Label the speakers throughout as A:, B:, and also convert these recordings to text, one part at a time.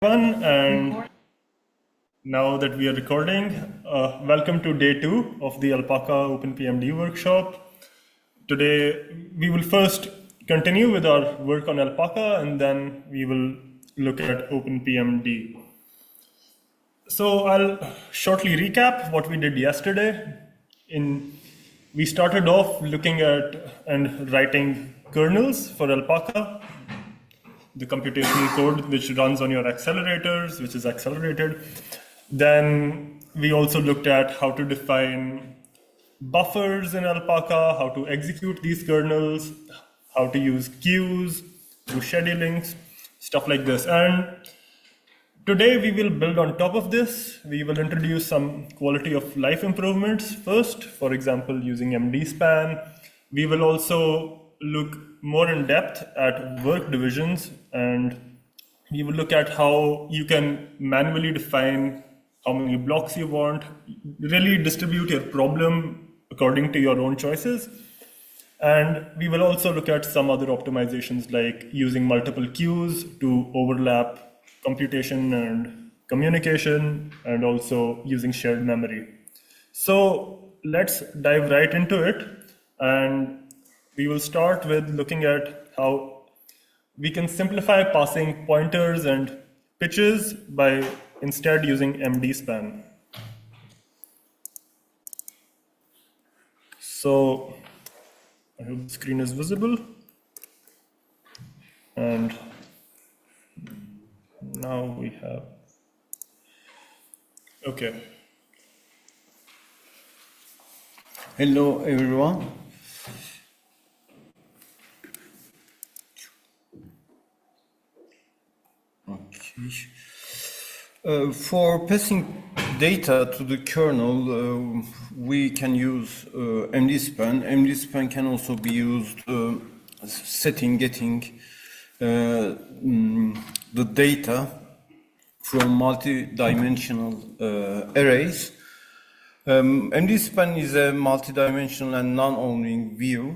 A: Everyone, and now that we are recording, welcome to day 2 of the Alpaca OpenPMD workshop. Today, we will first continue with our work on Alpaca, and then we will look at OpenPMD. So I'll shortly recap what we did yesterday. We started off looking at and writing kernels for Alpaca, the computational code which runs on your accelerators, which is accelerated. Then we also looked at how to define buffers in Alpaca, how to execute these kernels, how to use queues, do schedulings, stuff like this. And today we will build on top of this. We will introduce some quality of life improvements first, for example, using MDSpan. We will also look more in depth at work divisions, and we will look at how you can manually define how many blocks you want, really distribute your problem according to your own choices. And we will also look at some other optimizations like using multiple queues to overlap computation and communication, and also using shared memory. So let's dive right into it. And we will start with looking at how we can simplify passing pointers and pitches by instead using MDSpan. So I hope the screen is visible. And now we have, okay.
B: Hello everyone. Okay. For passing data to the kernel, we can use MDSpan. MDSpan can also be used getting the data from multi-dimensional arrays. MDSpan is a multi-dimensional and non-owning view.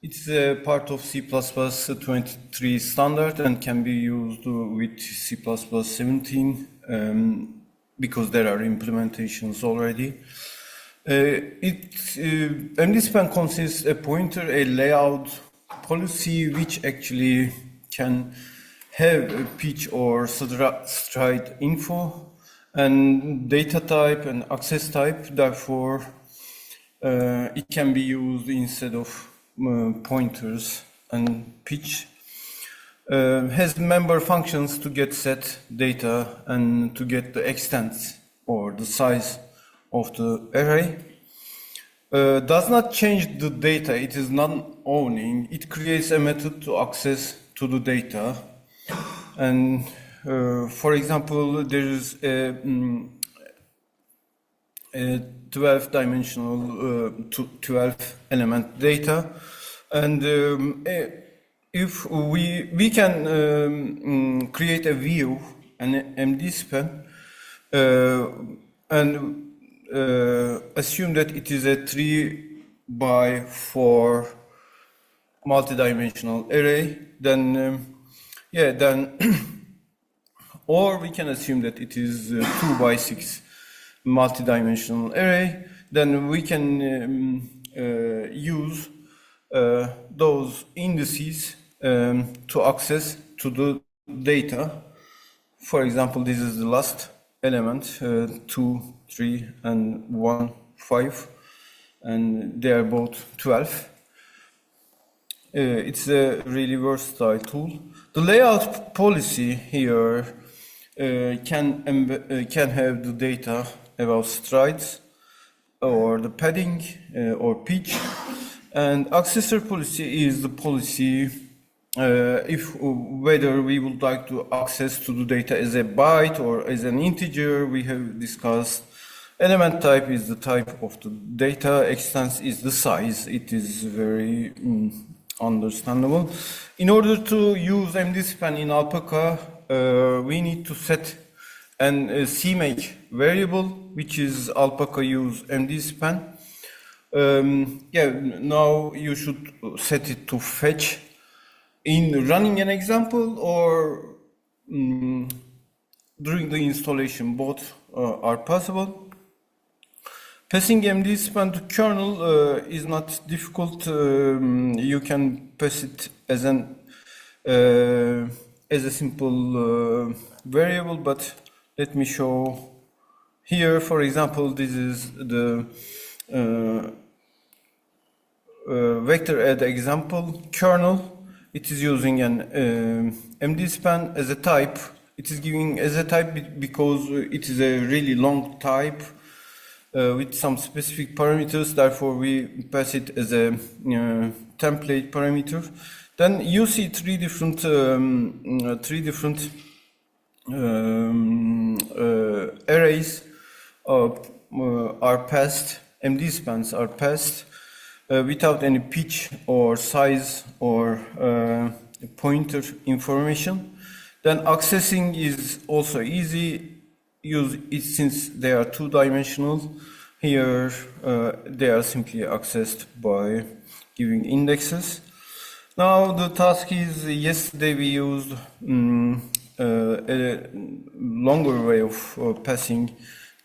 B: It's a part of C++ 23 standard and can be used with C++ 17 because there are implementations already. MDSpan consists a pointer, a layout policy which actually can have a pitch or stride info and data type and access type. Therefore, it can be used instead of pointers and pitch. Has member functions to get set data and to get the extent or the size of the array. Does not change the data, it is non-owning. It creates a method to access to the data. And for example, there is a 12-dimensional 12 element data, and if we can create a view, an MDSpan, and assume that it is a 3x4 multi-dimensional array, then or we can assume that it is 2x6 multi-dimensional array, then we can use those indices to access to the data. For example, this is the last element, 2, 3, and 1, 5, and they are both 12. It's a really versatile tool. The layout policy here can have the data about strides or the padding or pitch, and accessor policy is the policy if whether we would like to access to the data as a byte or as an integer. We have discussed element type is the type of the data, extent is the size. It is very understandable. In order to use MDSpan in Alpaca, we need to set an CMake variable, which is Alpaca use MDSpan. Now you should set it to fetch in running an example, or during the installation. Both are possible. Passing MDSpan to kernel is not difficult. You can pass it as a simple variable, but let me show here. For example, this is the vector add example kernel. It is using an MDSpan as a type. It is giving as a type because it is a really long type with some specific parameters. Therefore, we pass it as a template parameter. Then you see three different arrays are passed. MDSpans are passed without any pitch or size or pointer information. Then accessing is also easy. Use it since they are two-dimensional. Here they are simply accessed by giving indexes. Now the task is, yesterday we used a longer way of passing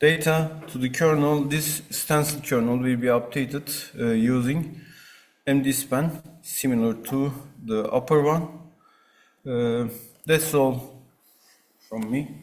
B: data to the kernel. This stencil kernel will be updated using MDSpan, similar to the upper one. That's all from me.